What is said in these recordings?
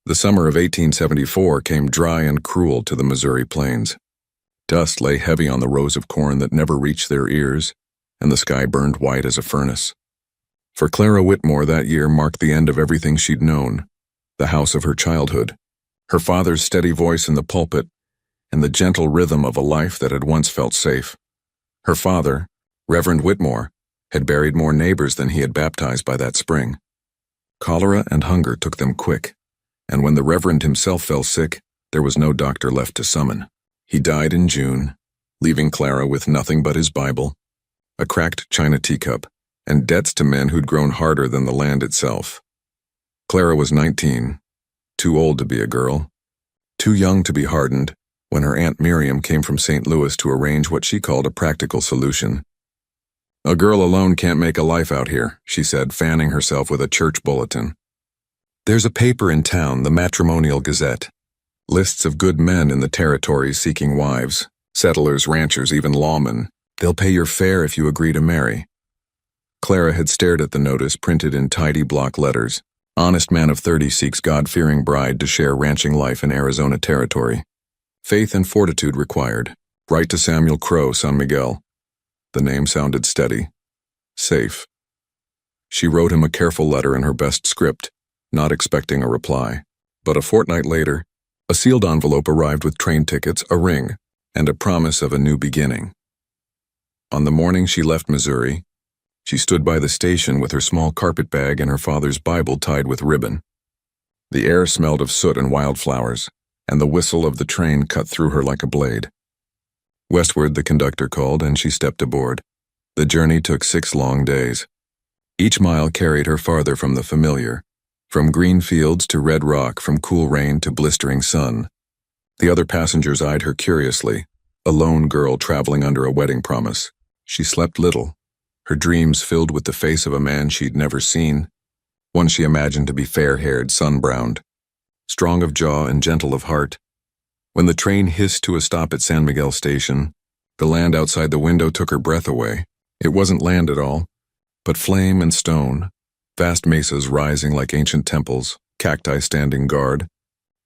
The summer of 1874 came dry and cruel to the Missouri plains. Dust lay heavy on the rows of corn that never reached their ears, and the sky burned white as a furnace. For Clara Whitmore, that year marked the end of everything she'd known, the house of her childhood, her father's steady voice in the pulpit, and the gentle rhythm of a life that had once felt safe. Her father, Reverend Whitmore, had buried more neighbors than he had baptized by that spring. Cholera and hunger took them quick, and when the Reverend himself fell sick, there was no doctor left to summon. He died in June, leaving Clara with nothing but his Bible, a cracked china teacup, and debts to men who'd grown harder than the land itself. Clara was 19, too old to be a girl, too young to be hardened, when her Aunt Miriam came from St. Louis to arrange what she called a practical solution. "A girl alone can't make a life out here," she said, fanning herself with a church bulletin. "There's a paper in town, the Matrimonial Gazette. Lists of good men in the territories seeking wives, settlers, ranchers, even lawmen. They'll pay your fare if you agree to marry." Clara had stared at the notice printed in tidy block letters. "Honest man of 30 seeks God-fearing bride to share ranching life in Arizona territory. Faith and fortitude required. Write to Samuel Crow, San Miguel." The name sounded steady. Safe. She wrote him a careful letter in her best script, not expecting a reply. But a fortnight later, a sealed envelope arrived with train tickets, a ring, and a promise of a new beginning. On the morning she left Missouri, she stood by the station with her small carpet bag and her father's Bible tied with ribbon. The air smelled of soot and wildflowers, and the whistle of the train cut through her like a blade. Westward, the conductor called, and she stepped aboard. The journey took 6 long days. Each mile carried her farther from the familiar, from green fields to red rock, from cool rain to blistering sun. The other passengers eyed her curiously, a lone girl traveling under a wedding promise. She slept little, her dreams filled with the face of a man she'd never seen, one she imagined to be fair-haired, sun-browned, strong of jaw and gentle of heart. When the train hissed to a stop at San Miguel Station, the land outside the window took her breath away. It wasn't land at all, but flame and stone, vast mesas rising like ancient temples, cacti standing guard,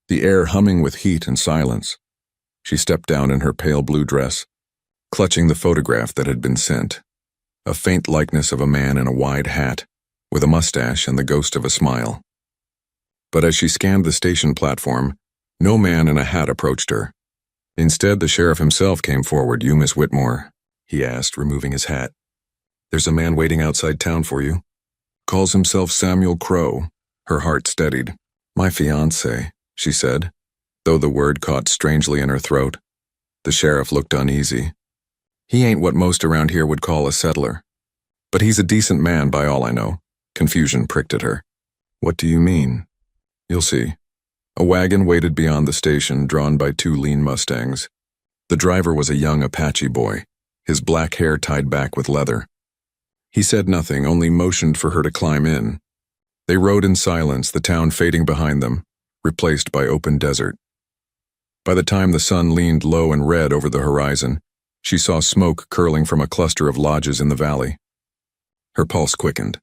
the air humming with heat and silence. She stepped down in her pale blue dress, clutching the photograph that had been sent, a faint likeness of a man in a wide hat, with a mustache and the ghost of a smile. But as she scanned the station platform, no man in a hat approached her. Instead, the sheriff himself came forward. "You, Miss Whitmore?" he asked, removing his hat. "There's a man waiting outside town for you. Calls himself Samuel Crow." Her heart steadied. "My fiancé," she said, though the word caught strangely in her throat. The sheriff looked uneasy. "He ain't what most around here would call a settler. But he's a decent man by all I know." Confusion pricked at her. "What do you mean?" "You'll see." A wagon waited beyond the station, drawn by 2 lean Mustangs. The driver was a young Apache boy, his black hair tied back with leather. He said nothing, only motioned for her to climb in. They rode in silence, the town fading behind them, replaced by open desert. By the time the sun leaned low and red over the horizon, she saw smoke curling from a cluster of lodges in the valley. Her pulse quickened.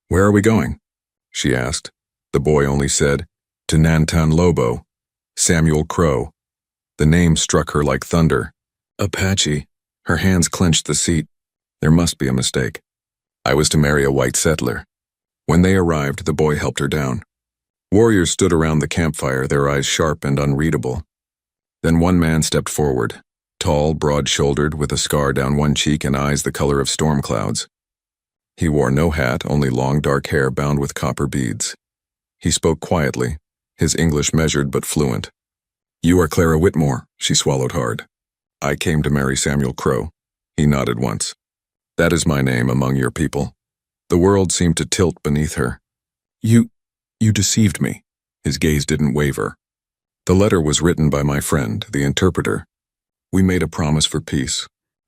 "Where are we going?" she asked. The boy only said, "To Nantan Lobo, Samuel Crow." The name struck her like thunder. Apache. Her hands clenched the seat. There must be a mistake. "I was to marry a white settler." When they arrived, the boy helped her down. Warriors stood around the campfire, their eyes sharp and unreadable. Then one man stepped forward, tall, broad-shouldered, with a scar down one cheek and eyes the color of storm clouds. He wore no hat, only long dark hair bound with copper beads. He spoke quietly, his English measured but fluent. "You are Clara Whitmore," she swallowed hard. "I came to marry Samuel Crow." He nodded once. "That is my name among your people." The world seemed to tilt beneath her. You deceived me." His gaze didn't waver. "The letter was written by my friend, the interpreter. We made a promise for peace.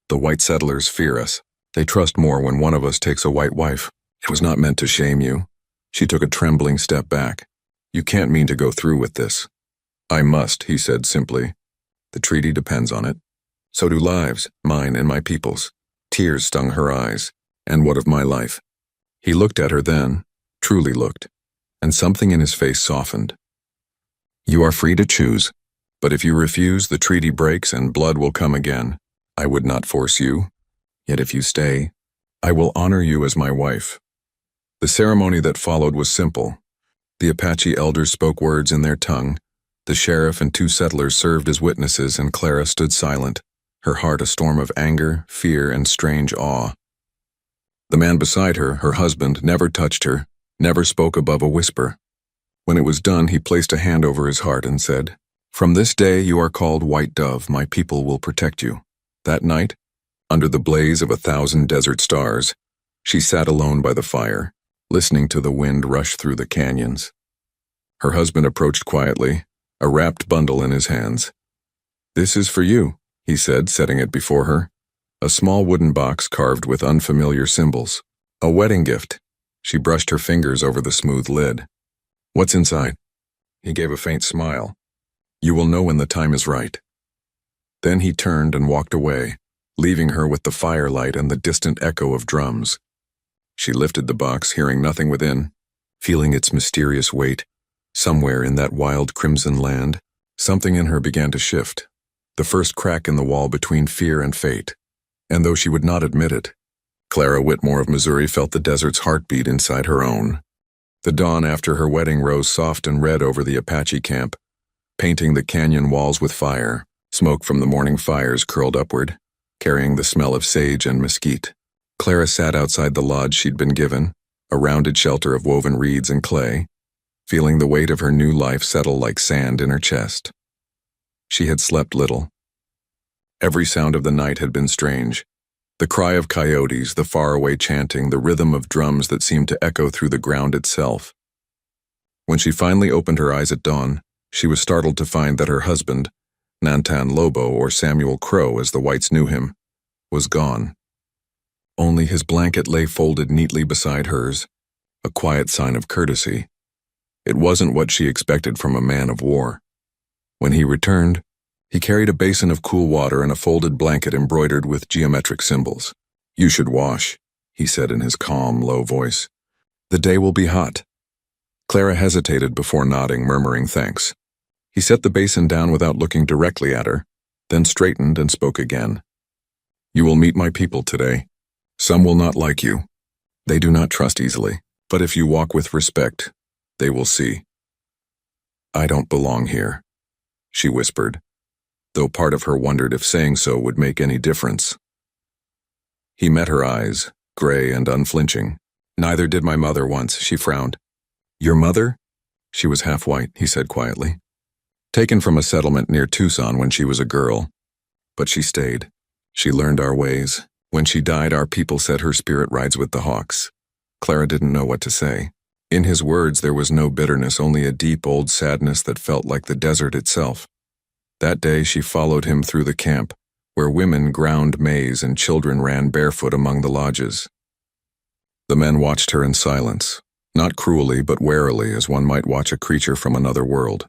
The white settlers fear us. They trust more when one of us takes a white wife. It was not meant to shame you." She took a trembling step back. "You can't mean to go through with this." "I must," he said simply. "The treaty depends on it. So do lives, mine and my people's." Tears stung her eyes. "And what of my life?" He looked at her then, truly looked, and something in his face softened. You are free to choose, but if you refuse, the treaty breaks and blood will come again. I would not force you, yet if you stay, I will honor you as my wife." The ceremony that followed was simple. The Apache elders spoke words in their tongue. The sheriff and 2 settlers served as witnesses, and Clara stood silent, her heart a storm of anger, fear, and strange awe. The man beside her, her husband, never touched her, never spoke above a whisper. When it was done, he placed a hand over his heart and said, "From this day you are called White Dove, my people will protect you." That night, under the blaze of 1,000 desert stars, she sat alone by the fire, listening to the wind rush through the canyons. Her husband approached quietly, a wrapped bundle in his hands. "This is for you," he said, setting it before her. A small wooden box carved with unfamiliar symbols. "A wedding gift." She brushed her fingers over the smooth lid. "What's inside?" He gave a faint smile. "You will know when the time is right." Then he turned and walked away, leaving her with the firelight and the distant echo of drums. She lifted the box, hearing nothing within, feeling its mysterious weight. Somewhere in that wild crimson land, something in her began to shift, the first crack in the wall between fear and fate. And though she would not admit it, Clara Whitmore of Missouri felt the desert's heartbeat inside her own. The dawn after her wedding rose soft and red over the Apache camp, painting the canyon walls with fire. Smoke from the morning fires curled upward, carrying the smell of sage and mesquite. Clara sat outside the lodge she'd been given, a rounded shelter of woven reeds and clay, feeling the weight of her new life settle like sand in her chest. She had slept little. Every sound of the night had been strange. The cry of coyotes, the faraway chanting, the rhythm of drums that seemed to echo through the ground itself. When she finally opened her eyes at dawn, she was startled to find that her husband, Nantan Lobo, or Samuel Crow as the whites knew him, was gone. Only his blanket lay folded neatly beside hers, a quiet sign of courtesy. It wasn't what she expected from a man of war. When he returned, he carried a basin of cool water and a folded blanket embroidered with geometric symbols. "You should wash," he said in his calm, low voice. "The day will be hot." Clara hesitated before nodding, murmuring thanks. He set the basin down without looking directly at her, then straightened and spoke again. "You will meet my people today. Some will not like you. They do not trust easily, but if you walk with respect, they will see." "I don't belong here," she whispered, though part of her wondered if saying so would make any difference. He met her eyes, gray and unflinching. "Neither did my mother once," she frowned. "Your mother?" She was half white, he said quietly. "Taken from a settlement near Tucson when she was a girl. But she stayed. She learned our ways. When she died, our people said her spirit rides with the hawks." Clara didn't know what to say. In his words there was no bitterness, only a deep old sadness that felt like the desert itself. That day she followed him through the camp, where women ground maize and children ran barefoot among the lodges. The men watched her in silence, not cruelly but warily, as one might watch a creature from another world.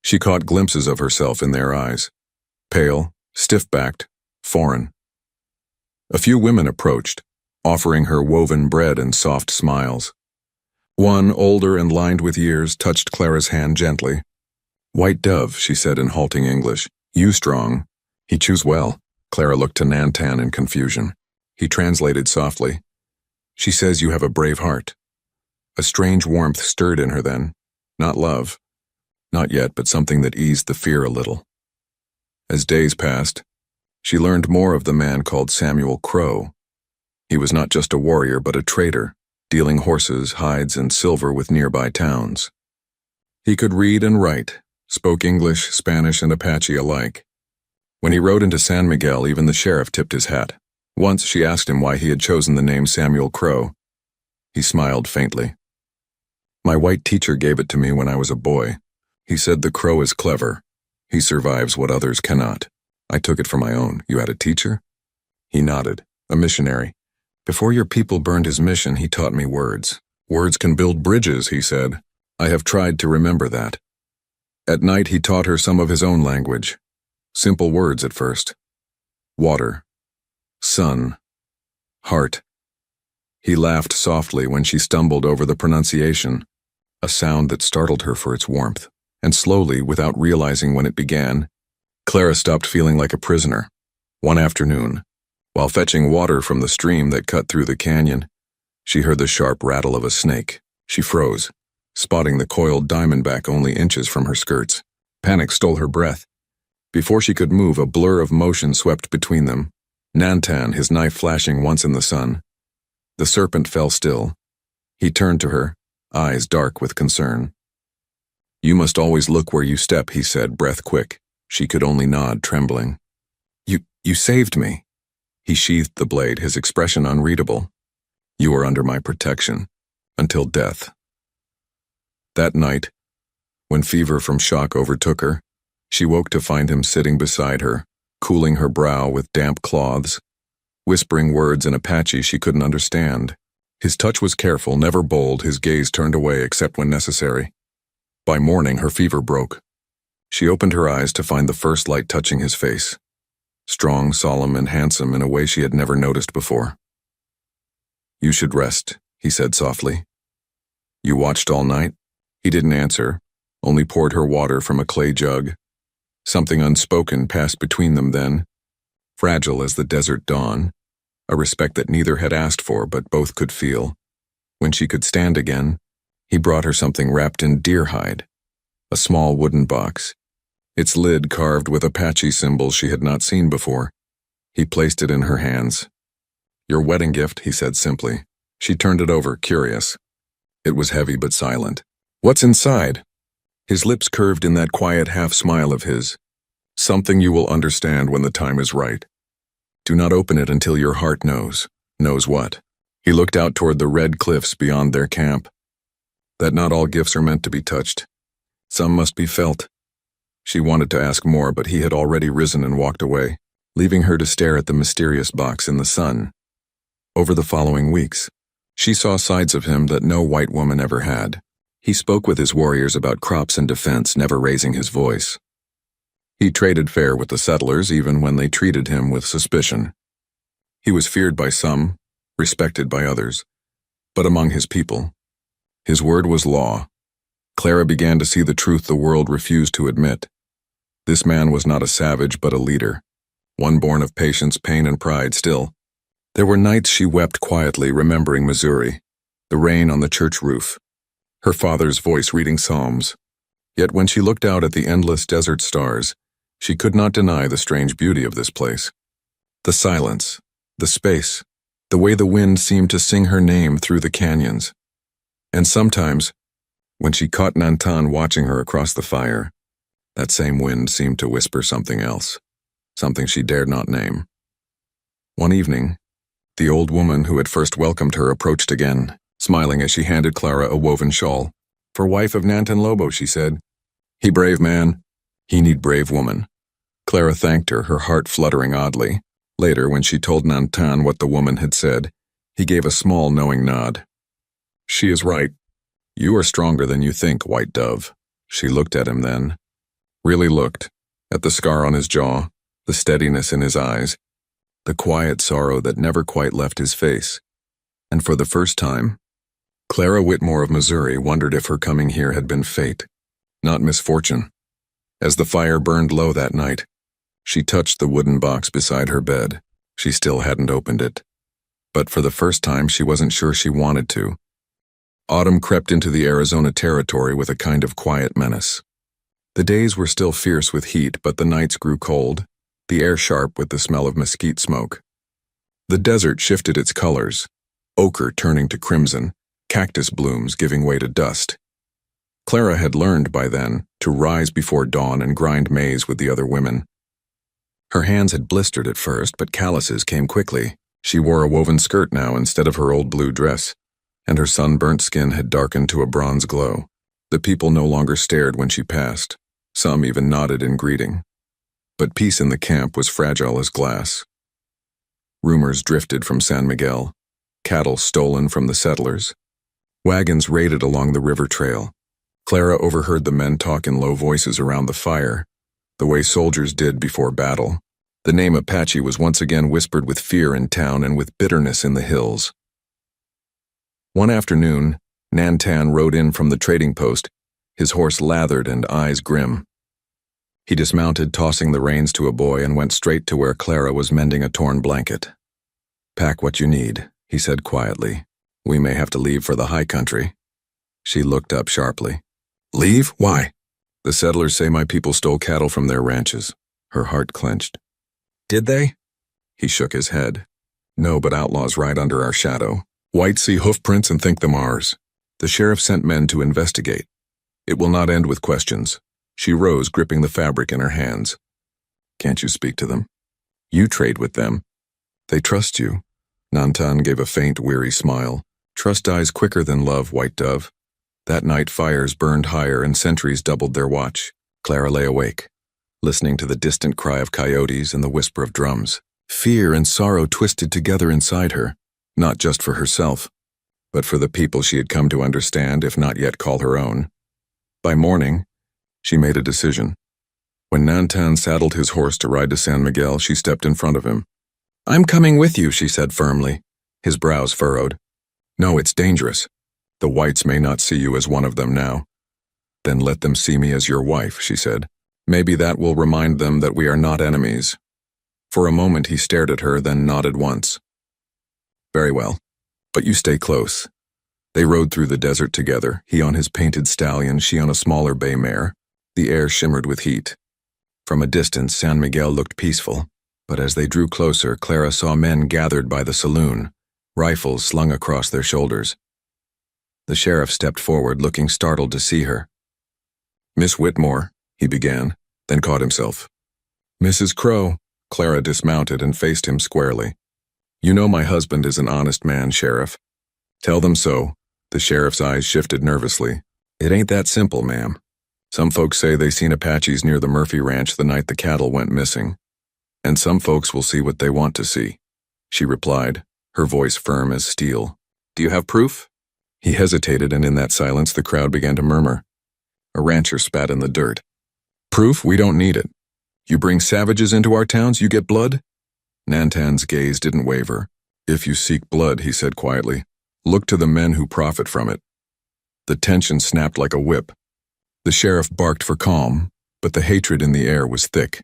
She caught glimpses of herself in their eyes, pale, stiff-backed, foreign. A few women approached, offering her woven bread and soft smiles. One, older and lined with years, touched Clara's hand gently. "White Dove," she said in halting English. "You strong. He choose well." Clara looked to Nantan in confusion. He translated softly. "She says you have a brave heart." A strange warmth stirred in her then. Not love. Not yet, but something that eased the fear a little. As days passed, she learned more of the man called Samuel Crow. He was not just a warrior, but a trader, dealing horses, hides, and silver with nearby towns. He could read and write, spoke English, Spanish, and Apache alike. When he rode into San Miguel, even the sheriff tipped his hat. Once she asked him why he had chosen the name Samuel Crow. He smiled faintly. "My white teacher gave it to me when I was a boy. He said the crow is clever. He survives what others cannot. I took it for my own." "You had a teacher?" He nodded. "A missionary. Before your people burned his mission, he taught me words. Words can build bridges," he said. "I have tried to remember that." At night he taught her some of his own language. Simple words at first. Water. Sun. Heart. He laughed softly when she stumbled over the pronunciation, a sound that startled her for its warmth. And slowly, without realizing when it began, Clara stopped feeling like a prisoner. One afternoon, while fetching water from the stream that cut through the canyon, she heard the sharp rattle of a snake. She froze, spotting the coiled diamondback only inches from her skirts. Panic stole her breath. Before she could move, a blur of motion swept between them. Nantan, his knife flashing once in the sun. The serpent fell still. He turned to her, eyes dark with concern. "You must always look where you step," he said, breath quick. She could only nod, trembling. You saved me." He sheathed the blade, his expression unreadable. "You are under my protection. Until death." That night, when fever from shock overtook her, she woke to find him sitting beside her, cooling her brow with damp cloths, whispering words in Apache she couldn't understand. His touch was careful, never bold, his gaze turned away except when necessary. By morning, her fever broke. She opened her eyes to find the first light touching his face. Strong, solemn, and handsome in a way she had never noticed before. "You should rest," he said softly. "You watched all night?" He didn't answer, only poured her water from a clay jug. Something unspoken passed between them then, fragile as the desert dawn, a respect that neither had asked for but both could feel. When she could stand again, he brought her something wrapped in deer hide, a small wooden box, its lid carved with Apache symbols she had not seen before. He placed it in her hands. "Your wedding gift," he said simply. She turned it over, curious. It was heavy but silent. "What's inside?" His lips curved in that quiet half-smile of his. "Something you will understand when the time is right. Do not open it until your heart knows." "Knows what?" He looked out toward the red cliffs beyond their camp. "That not all gifts are meant to be touched. Some must be felt." She wanted to ask more, but he had already risen and walked away, leaving her to stare at the mysterious box in the sun. Over the following weeks, she saw sides of him that no white woman ever had. He spoke with his warriors about crops and defense, never raising his voice. He traded fair with the settlers, even when they treated him with suspicion. He was feared by some, respected by others, but among his people, his word was law. Clara began to see the truth the world refused to admit. This man was not a savage, but a leader, one born of patience, pain, and pride. Still, there were nights she wept quietly, remembering Missouri, the rain on the church roof, her father's voice reading psalms. Yet when she looked out at the endless desert stars, she could not deny the strange beauty of this place. The silence, the space, the way the wind seemed to sing her name through the canyons. And sometimes, when she caught Nantan watching her across the fire, that same wind seemed to whisper something else, something she dared not name. One evening, the old woman who had first welcomed her approached again, smiling as she handed Clara a woven shawl. "For wife of Nantan Lobo," she said. "He brave man, he need brave woman." Clara thanked her, her heart fluttering oddly. Later, when she told Nantan what the woman had said, he gave a small knowing nod. "She is right. You are stronger than you think, white dove." She looked at him then. Really looked, at the scar on his jaw, the steadiness in his eyes, the quiet sorrow that never quite left his face. And for the first time, Clara Whitmore of Missouri wondered if her coming here had been fate, not misfortune. As the fire burned low that night, she touched the wooden box beside her bed. She still hadn't opened it. But for the first time, she wasn't sure she wanted to. Autumn crept into the Arizona territory with a kind of quiet menace. The days were still fierce with heat, but the nights grew cold, the air sharp with the smell of mesquite smoke. The desert shifted its colors, ochre turning to crimson, cactus blooms giving way to dust. Clara had learned by then to rise before dawn and grind maize with the other women. Her hands had blistered at first, but calluses came quickly. She wore a woven skirt now instead of her old blue dress, and her sunburnt skin had darkened to a bronze glow. The people no longer stared when she passed. Some even nodded in greeting. But peace in the camp was fragile as glass. Rumors drifted from San Miguel, cattle stolen from the settlers. Wagons raided along the river trail. Clara overheard the men talk in low voices around the fire, the way soldiers did before battle. The name Apache was once again whispered with fear in town and with bitterness in the hills. One afternoon, Nantan rode in from the trading post, his horse lathered and eyes grim. He dismounted, tossing the reins to a boy, and went straight to where Clara was mending a torn blanket. "Pack what you need," he said quietly. "We may have to leave for the high country." She looked up sharply. "Leave? Why?" "The settlers say my people stole cattle from their ranches." Her heart clenched. "Did they?" He shook his head. "No, but outlaws ride under our shadow. Whites see hoofprints and think them ours. The sheriff sent men to investigate. It will not end with questions." She rose, gripping the fabric in her hands. "Can't you speak to them? You trade with them. They trust you." Nantan gave a faint, weary smile. "Trust dies quicker than love, White Dove." That night fires burned higher and sentries doubled their watch. Clara lay awake, listening to the distant cry of coyotes and the whisper of drums. Fear and sorrow twisted together inside her, not just for herself, but for the people she had come to understand, if not yet call her own. By morning, she made a decision. When Nantan saddled his horse to ride to San Miguel, she stepped in front of him. "I'm coming with you," she said firmly. His brows furrowed. "No, it's dangerous. The whites may not see you as one of them now." "Then let them see me as your wife," she said. "Maybe that will remind them that we are not enemies." For a moment he stared at her, then nodded once. "Very well, but you stay close." They rode through the desert together, he on his painted stallion, she on a smaller bay mare. The air shimmered with heat. From a distance, San Miguel looked peaceful, but as they drew closer, Clara saw men gathered by the saloon, rifles slung across their shoulders. The sheriff stepped forward, looking startled to see her. "Miss Whitmore," he began, then caught himself. "Mrs. Crow." Clara dismounted and faced him squarely. "You know my husband is an honest man, Sheriff." "Tell them so." The sheriff's eyes shifted nervously. "It ain't that simple, ma'am. Some folks say they seen Apaches near the Murphy Ranch the night the cattle went missing. And some folks will see what they want to see," she replied, her voice firm as steel. "Do you have proof?" He hesitated, and in that silence the crowd began to murmur. A rancher spat in the dirt. "Proof? We don't need it. You bring savages into our towns, you get blood?" Nantan's gaze didn't waver. "If you seek blood," he said quietly, "look to the men who profit from it." The tension snapped like a whip. The sheriff barked for calm, but the hatred in the air was thick.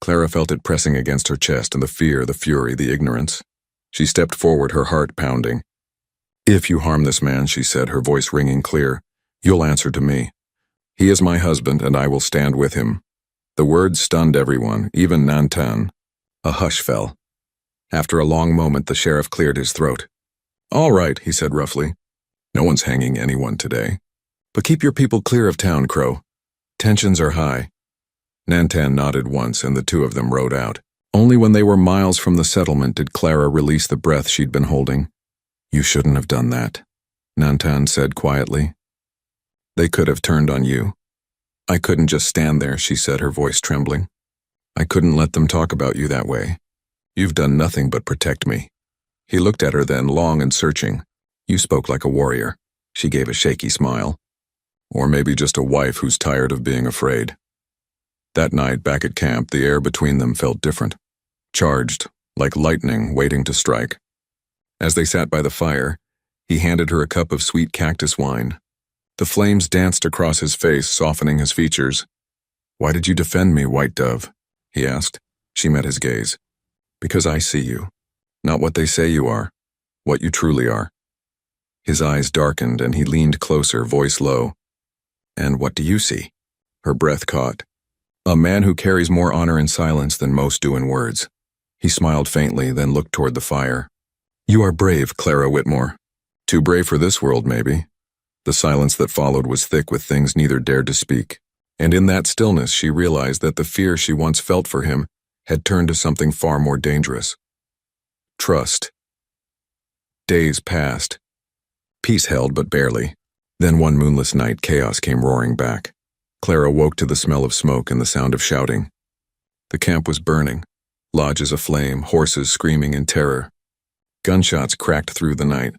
Clara felt it pressing against her chest, and the fear, the fury, the ignorance. She stepped forward, her heart pounding. "If you harm this man," she said, her voice ringing clear, "you'll answer to me. He is my husband, and I will stand with him." The words stunned everyone, even Nantan. A hush fell. After a long moment, the sheriff cleared his throat. "All right," he said roughly. "No one's hanging anyone today. But keep your people clear of town, Crow. Tensions are high." Nantan nodded once, and the two of them rode out. Only when they were miles from the settlement did Clara release the breath she'd been holding. "You shouldn't have done that," Nantan said quietly. "They could have turned on you." "I couldn't just stand there," she said, her voice trembling. "I couldn't let them talk about you that way. You've done nothing but protect me." He looked at her then, long and searching. "You spoke like a warrior." She gave a shaky smile. "Or maybe just a wife who's tired of being afraid." That night, back at camp, the air between them felt different. Charged, like lightning waiting to strike. As they sat by the fire, he handed her a cup of sweet cactus wine. The flames danced across his face, softening his features. "Why did you defend me, White Dove?" he asked. She met his gaze. "Because I see you. Not what they say you are. What you truly are." His eyes darkened, and he leaned closer, voice low. "And what do you see?" Her breath caught. "A man who carries more honor in silence than most do in words." He smiled faintly, then looked toward the fire. "You are brave, Clara Whitmore. Too brave for this world, maybe." The silence that followed was thick with things neither dared to speak. And in that stillness she realized that the fear she once felt for him had turned to something far more dangerous. Trust. Days passed. Peace held, but barely. Then one moonless night, chaos came roaring back. Clara woke to the smell of smoke and the sound of shouting. The camp was burning, lodges aflame, horses screaming in terror. Gunshots cracked through the night.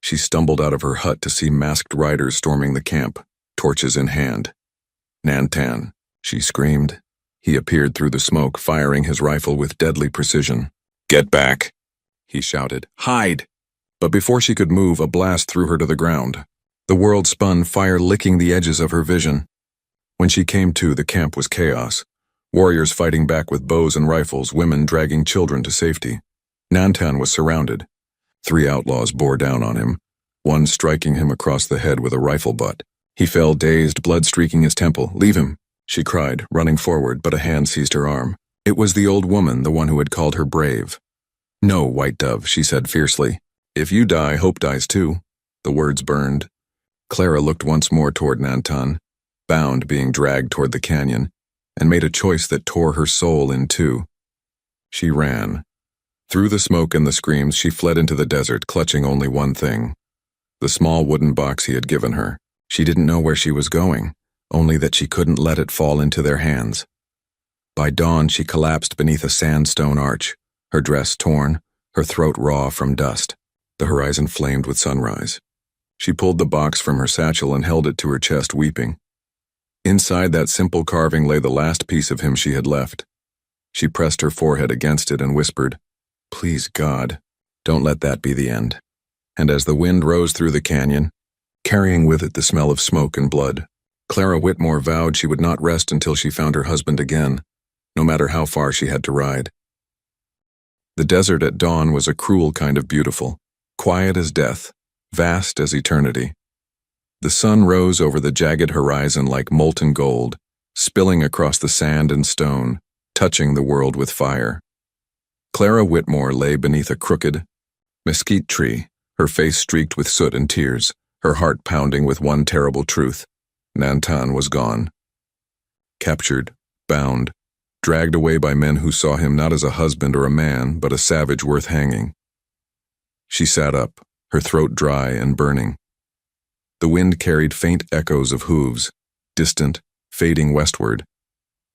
She stumbled out of her hut to see masked riders storming the camp, torches in hand. "Nantan," she screamed. He appeared through the smoke, firing his rifle with deadly precision. "Get back," he shouted. "Hide!" But before she could move, a blast threw her to the ground. The world spun, fire licking the edges of her vision. When she came to, the camp was chaos. Warriors fighting back with bows and rifles, women dragging children to safety. Nantan was surrounded. 3 outlaws bore down on him, one striking him across the head with a rifle butt. He fell dazed, blood streaking his temple. "Leave him," she cried, running forward, but a hand seized her arm. It was the old woman, the one who had called her brave. "No, White Dove," she said fiercely. "If you die, hope dies too." The words burned. Clara looked once more toward Nantan, bound, being dragged toward the canyon, and made a choice that tore her soul in two. She ran. Through the smoke and the screams, she fled into the desert, clutching only one thing: the small wooden box he had given her. She didn't know where she was going, only that she couldn't let it fall into their hands. By dawn, she collapsed beneath a sandstone arch, her dress torn, her throat raw from dust. The horizon flamed with sunrise. She pulled the box from her satchel and held it to her chest, weeping. Inside that simple carving lay the last piece of him she had left. She pressed her forehead against it and whispered, "Please, God, don't let that be the end." And as the wind rose through the canyon, carrying with it the smell of smoke and blood, Clara Whitmore vowed she would not rest until she found her husband again, no matter how far she had to ride. The desert at dawn was a cruel kind of beautiful, quiet as death, vast as eternity. The sun rose over the jagged horizon like molten gold, spilling across the sand and stone, touching the world with fire. Clara Whitmore lay beneath a crooked mesquite tree, her face streaked with soot and tears, her heart pounding with one terrible truth: Nantan was gone. Captured, bound, dragged away by men who saw him not as a husband or a man, but a savage worth hanging. She sat up, her throat dry and burning. The wind carried faint echoes of hooves, distant, fading westward.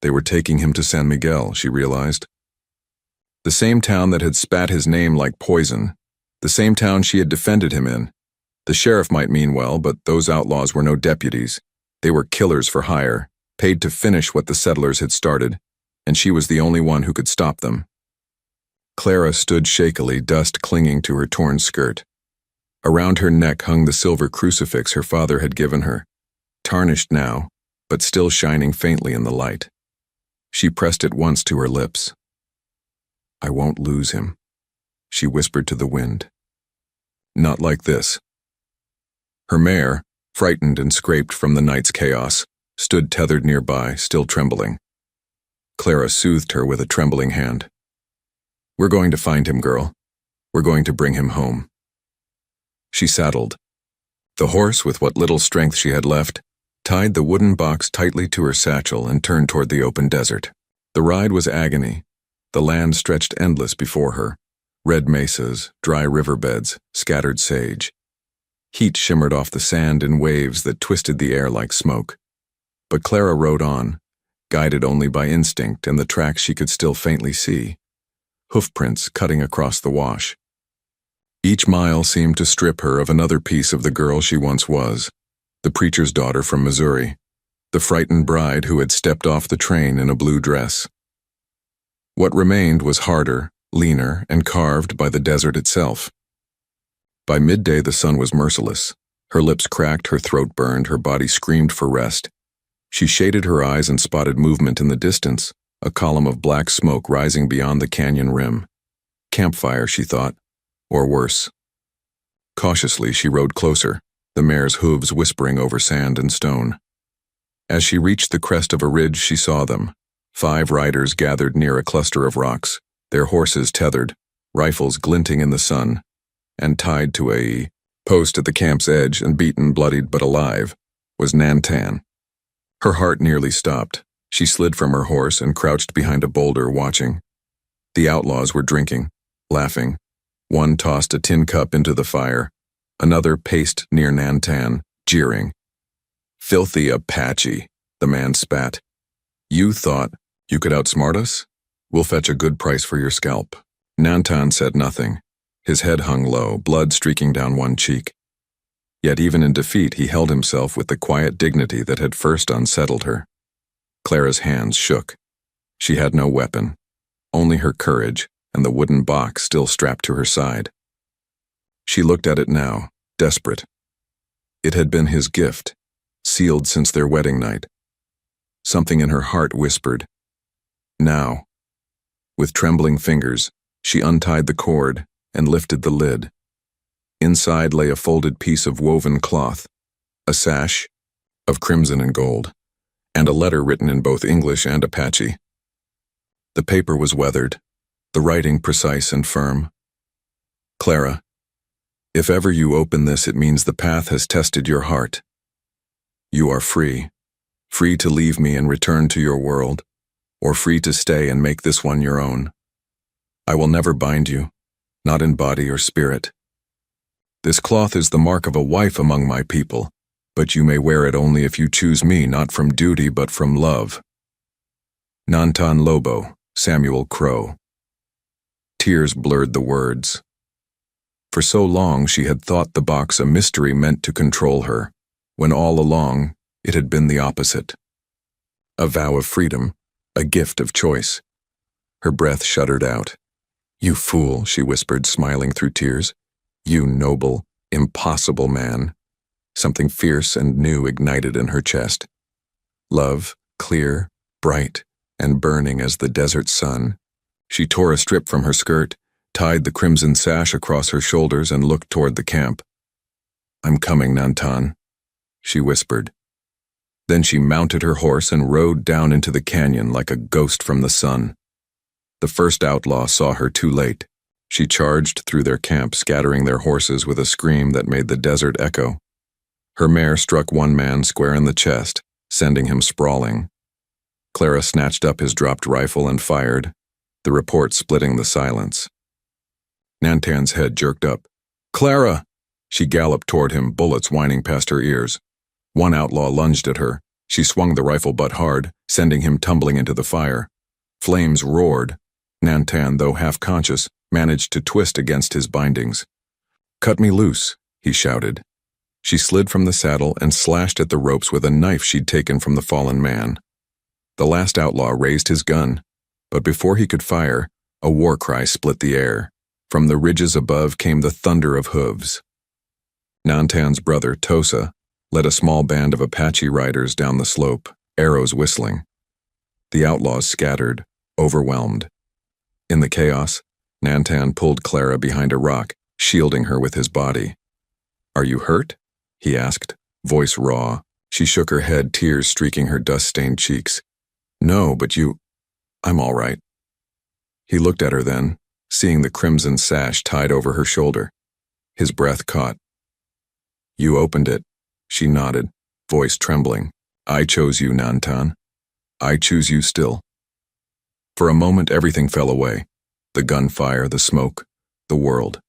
They were taking him to San Miguel, she realized. The same town that had spat his name like poison, the same town she had defended him in. The sheriff might mean well, but those outlaws were no deputies. They were killers for hire, paid to finish what the settlers had started, and she was the only one who could stop them. Clara stood shakily, dust clinging to her torn skirt. Around her neck hung the silver crucifix her father had given her, tarnished now, but still shining faintly in the light. She pressed it once to her lips. "I won't lose him," she whispered to the wind. "Not like this." Her mare, frightened and scraped from the night's chaos, stood tethered nearby, still trembling. Clara soothed her with a trembling hand. "We're going to find him, girl. We're going to bring him home." She saddled. The horse, with what little strength she had left, tied the wooden box tightly to her satchel and turned toward the open desert. The ride was agony. The land stretched endless before her. Red mesas, dry riverbeds, scattered sage. Heat shimmered off the sand in waves that twisted the air like smoke. But Clara rode on, guided only by instinct and the tracks she could still faintly see, hoofprints cutting across the wash. Each mile seemed to strip her of another piece of the girl she once was, the preacher's daughter from Missouri, the frightened bride who had stepped off the train in a blue dress. What remained was harder, leaner, and carved by the desert itself. By midday the sun was merciless. Her lips cracked, her throat burned, her body screamed for rest. She shaded her eyes and spotted movement in the distance, a column of black smoke rising beyond the canyon rim. Campfire, she thought, or worse. Cautiously she rode closer, the mare's hooves whispering over sand and stone. As she reached the crest of a ridge, she saw them. 5 riders gathered near a cluster of rocks, their horses tethered, rifles glinting in the sun, and tied to a post at the camp's edge and beaten, bloodied, but alive, was Nantan. Her heart nearly stopped. She slid from her horse and crouched behind a boulder, watching. The outlaws were drinking, laughing. One tossed a tin cup into the fire. Another paced near Nantan, jeering. "Filthy Apache," the man spat. "You thought you could outsmart us? We'll fetch a good price for your scalp." Nantan said nothing. His head hung low, blood streaking down one cheek. Yet even in defeat he held himself with the quiet dignity that had first unsettled her. Clara's hands shook. She had no weapon, only her courage and the wooden box still strapped to her side. She looked at it now, desperate. It had been his gift, sealed since their wedding night. Something in her heart whispered, "Now." With trembling fingers, she untied the cord and lifted the lid. Inside lay a folded piece of woven cloth, a sash of crimson and gold, and a letter written in both English and Apache. The paper was weathered, the writing precise and firm. "Clara, if ever you open this, it means the path has tested your heart. You are free, free to leave me and return to your world, or free to stay and make this one your own. I will never bind you, not in body or spirit. This cloth is the mark of a wife among my people, but you may wear it only if you choose me, not from duty but from love. Nantan Lobo, Samuel Crow." Tears blurred the words. For so long she had thought the box a mystery meant to control her, when all along it had been the opposite. A vow of freedom, a gift of choice. Her breath shuddered out. "You fool," she whispered, smiling through tears. "You noble, impossible man." Something fierce and new ignited in her chest. Love, clear, bright, and burning as the desert sun. She tore a strip from her skirt, tied the crimson sash across her shoulders, and looked toward the camp. "I'm coming, Nantan," she whispered. Then she mounted her horse and rode down into the canyon like a ghost from the sun. The first outlaw saw her too late. She charged through their camp, scattering their horses with a scream that made the desert echo. Her mare struck one man square in the chest, sending him sprawling. Clara snatched up his dropped rifle and fired, the report splitting the silence. Nantan's head jerked up. "Clara!" She galloped toward him, bullets whining past her ears. One outlaw lunged at her. She swung the rifle butt hard, sending him tumbling into the fire. Flames roared. Nantan, though half-conscious, managed to twist against his bindings. "Cut me loose," he shouted. She slid from the saddle and slashed at the ropes with a knife she'd taken from the fallen man. The last outlaw raised his gun, but before he could fire, a war cry split the air. From the ridges above came the thunder of hooves. Nantan's brother, Tosa, led a small band of Apache riders down the slope, arrows whistling. The outlaws scattered, overwhelmed. In the chaos, Nantan pulled Clara behind a rock, shielding her with his body. "Are you hurt?" he asked, voice raw. She shook her head, tears streaking her dust-stained cheeks. "No, but I'm all right." He looked at her then, seeing the crimson sash tied over her shoulder. His breath caught. "You opened it," she nodded, voice trembling. "I chose you, Nantan. I choose you still." For a moment everything fell away. The gunfire, the smoke, the world.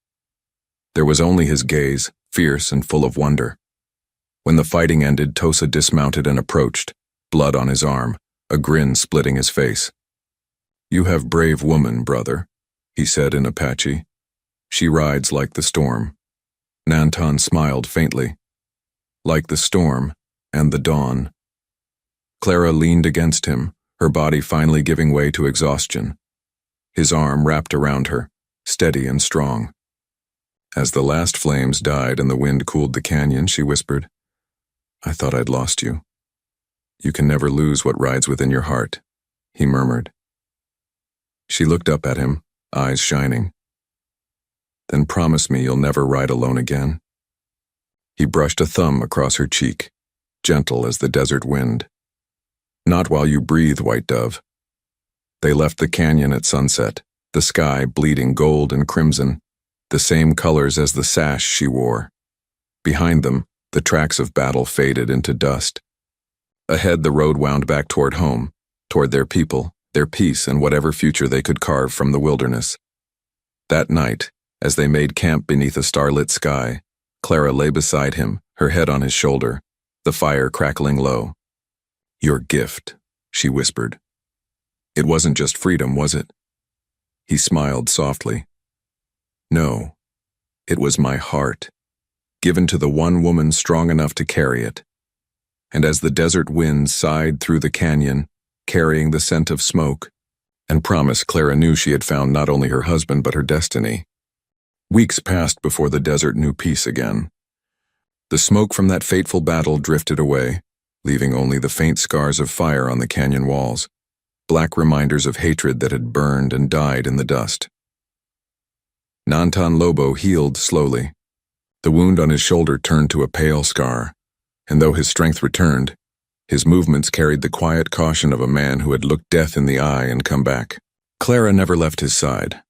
There was only his gaze, fierce and full of wonder. When the fighting ended, Tosa dismounted and approached, blood on his arm, a grin splitting his face. "You have brave woman, brother," he said in Apache. "She rides like the storm." Nantan smiled faintly. "Like the storm and the dawn." Clara leaned against him, her body finally giving way to exhaustion. His arm wrapped around her, steady and strong. As the last flames died and the wind cooled the canyon, she whispered, "I thought I'd lost you." "You can never lose what rides within your heart," he murmured. She looked up at him, eyes shining. "Then promise me you'll never ride alone again." He brushed a thumb across her cheek, gentle as the desert wind. "Not while you breathe, white dove." They left the canyon at sunset, the sky bleeding gold and crimson, the same colors as the sash she wore. Behind them, the tracks of battle faded into dust. Ahead, the road wound back toward home, toward their people, their peace, and whatever future they could carve from the wilderness. That night, as they made camp beneath a starlit sky, Clara lay beside him, her head on his shoulder, the fire crackling low. "Your gift," she whispered. "It wasn't just freedom, was it?" He smiled softly. "No, it was my heart, given to the one woman strong enough to carry it." And as the desert winds sighed through the canyon, carrying the scent of smoke and promise, Clara knew she had found not only her husband but her destiny. Weeks passed before the desert knew peace again. The smoke from that fateful battle drifted away, leaving only the faint scars of fire on the canyon walls, black reminders of hatred that had burned and died in the dust. Nantan Lobo healed slowly. The wound on his shoulder turned to a pale scar, and though his strength returned, his movements carried the quiet caution of a man who had looked death in the eye and come back. Clara never left his side.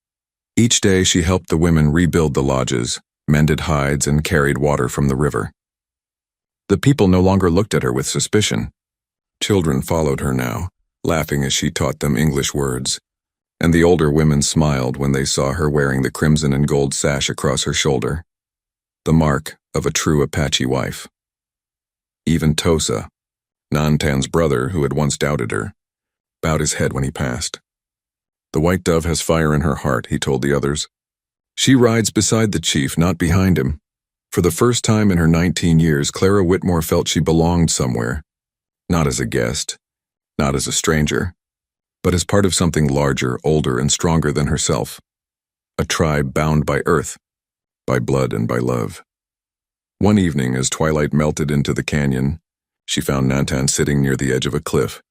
Each day she helped the women rebuild the lodges, mended hides, and carried water from the river. The people no longer looked at her with suspicion. Children followed her now, laughing as she taught them English words, and the older women smiled when they saw her wearing the crimson and gold sash across her shoulder, the mark of a true Apache wife. Even Tosa, Nantan's brother, who had once doubted her, bowed his head when he passed. The white dove has fire in her heart, he told the others. She rides beside the chief, not behind him. For the first time in her 19 years, Clara Whitmore felt she belonged somewhere, not as a guest, not as a stranger, but as part of something larger, older, and stronger than herself. A tribe bound by earth, by blood and by love. One evening, as twilight melted into the canyon, she found Nantan sitting near the edge of a cliff,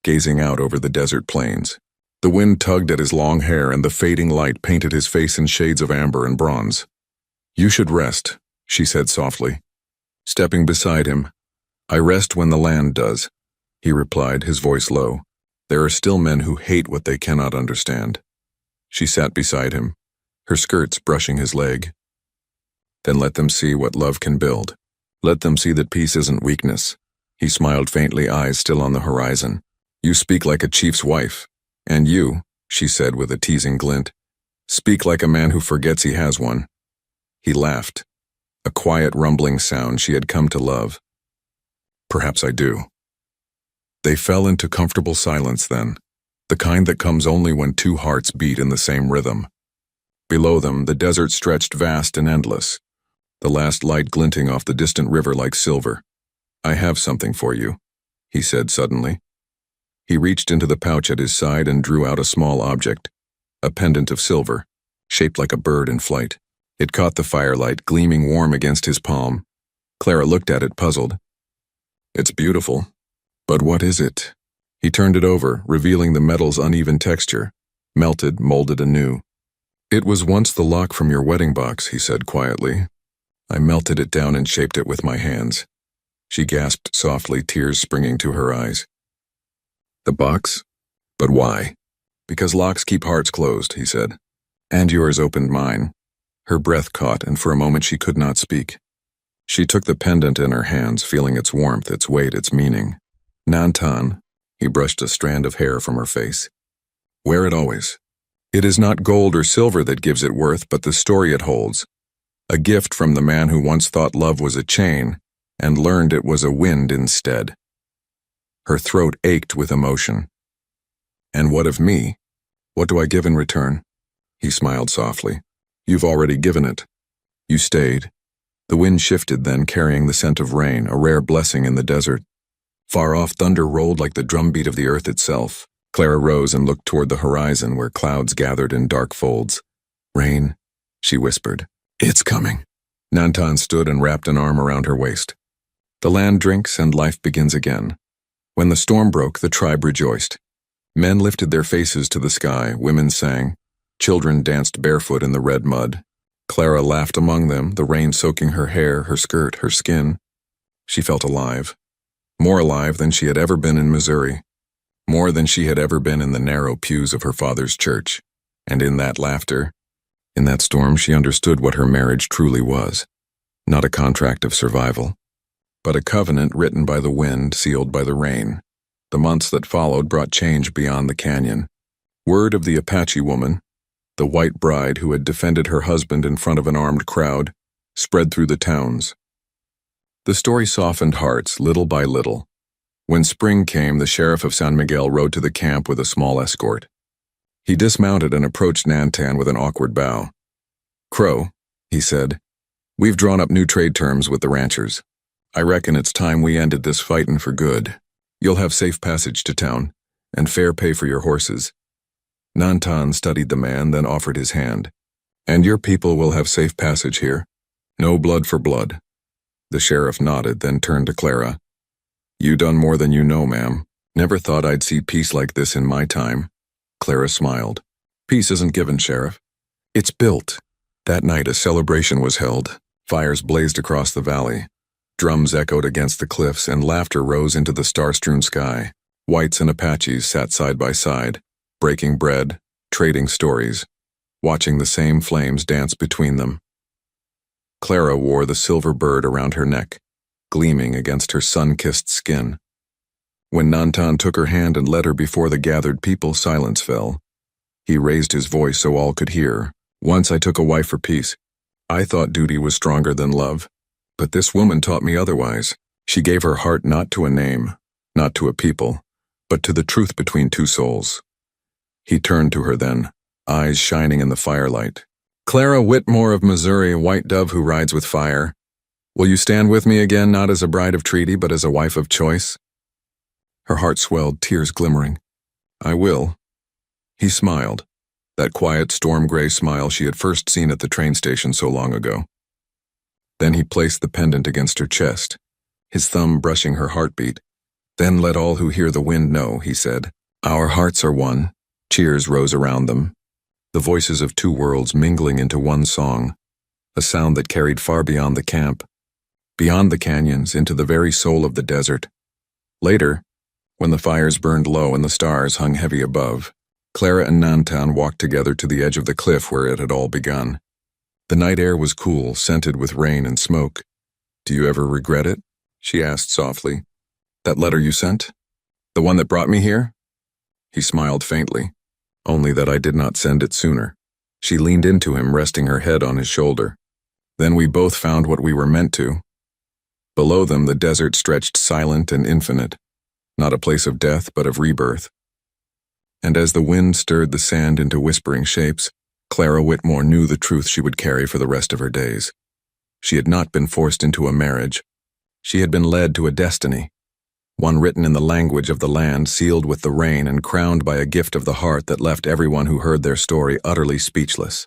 gazing out over the desert plains. The wind tugged at his long hair, and the fading light painted his face in shades of amber and bronze. "You should rest," she said softly. Stepping beside him, "I rest when the land does," he replied, his voice low. "There are still men who hate what they cannot understand." She sat beside him, her skirts brushing his leg. "Then let them see what love can build. Let them see that peace isn't weakness." He smiled faintly, eyes still on the horizon. "You speak like a chief's wife. And you," she said with a teasing glint, "speak like a man who forgets he has one." He laughed, a quiet rumbling sound she had come to love. "Perhaps I do." They fell into comfortable silence then, the kind that comes only when two hearts beat in the same rhythm. Below them, the desert stretched vast and endless, the last light glinting off the distant river like silver. "I have something for you," he said suddenly. He reached into the pouch at his side and drew out a small object, a pendant of silver, shaped like a bird in flight. It caught the firelight, gleaming warm against his palm. Clara looked at it, puzzled. "It's beautiful, but what is it?" He turned it over, revealing the metal's uneven texture, melted, molded anew. "It was once the lock from your wedding box," he said quietly. "I melted it down and shaped it with my hands." She gasped softly, tears springing to her eyes. "The box? But why?" "Because locks keep hearts closed," he said. "And yours opened mine." Her breath caught, and for a moment she could not speak. She took the pendant in her hands, feeling its warmth, its weight, its meaning. "Nantan," he brushed a strand of hair from her face. "Wear it always. It is not gold or silver that gives it worth, but the story it holds. A gift from the man who once thought love was a chain, and learned it was a wind instead." Her throat ached with emotion. "And what of me? What do I give in return?" He smiled softly. "You've already given it. You stayed." The wind shifted then, carrying the scent of rain, a rare blessing in the desert. Far off, thunder rolled like the drumbeat of the earth itself. Clara rose and looked toward the horizon where clouds gathered in dark folds. "Rain," she whispered. "It's coming." Nantan stood and wrapped an arm around her waist. "The land drinks and life begins again." When the storm broke, the tribe rejoiced. Men lifted their faces to the sky, women sang, children danced barefoot in the red mud. Clara laughed among them, the rain soaking her hair, her skirt, her skin. She felt alive, more alive than she had ever been in Missouri, more than she had ever been in the narrow pews of her father's church. And in that laughter, in that storm, she understood what her marriage truly was. Not a contract of survival, but a covenant written by the wind, sealed by the rain. The months that followed brought change beyond the canyon. Word of the Apache woman, the white bride who had defended her husband in front of an armed crowd, spread through the towns. The story softened hearts little by little. When spring came, the sheriff of San Miguel rode to the camp with a small escort. He dismounted and approached Nantan with an awkward bow. "Crow," he said, "we've drawn up new trade terms with the ranchers. I reckon it's time we ended this fightin' for good. You'll have safe passage to town, and fair pay for your horses." Nantan studied the man, then offered his hand. "And your people will have safe passage here. No blood for blood." The sheriff nodded, then turned to Clara. You done more than you know, ma'am. Never thought I'd see peace like this in my time. Clara smiled. Peace isn't given, Sheriff. It's built. That night a celebration was held. Fires blazed across the valley. Drums echoed against the cliffs and laughter rose into the star-strewn sky. Whites and Apaches sat side by side, breaking bread, trading stories, watching the same flames dance between them. Clara wore the silver bird around her neck, gleaming against her sun-kissed skin. When Nantan took her hand and led her before the gathered people, silence fell. He raised his voice so all could hear. Once I took a wife for peace. I thought duty was stronger than love, but this woman taught me otherwise. She gave her heart not to a name, not to a people, but to the truth between two souls. He turned to her then, eyes shining in the firelight. Clara Whitmore of Missouri, white dove who rides with fire. Will you stand with me again, not as a bride of treaty, but as a wife of choice? Her heart swelled, tears glimmering. I will. He smiled, that quiet storm-gray smile she had first seen at the train station so long ago. Then he placed the pendant against her chest, his thumb brushing her heartbeat. Then let all who hear the wind know, he said. Our hearts are one. Cheers rose around them, the voices of two worlds mingling into one song, a sound that carried far beyond the camp, beyond the canyons, into the very soul of the desert. Later, when the fires burned low and the stars hung heavy above, Clara and Nantan walked together to the edge of the cliff where it had all begun. The night air was cool, scented with rain and smoke. Do you ever regret it? She asked softly. That letter you sent? The one that brought me here? He smiled faintly. Only that I did not send it sooner. She leaned into him, resting her head on his shoulder. Then we both found what we were meant to. Below them, the desert stretched silent and infinite, not a place of death, but of rebirth. And as the wind stirred the sand into whispering shapes, Clara Whitmore knew the truth she would carry for the rest of her days. She had not been forced into a marriage. She had been led to a destiny, one written in the language of the land, sealed with the rain and crowned by a gift of the heart that left everyone who heard their story utterly speechless.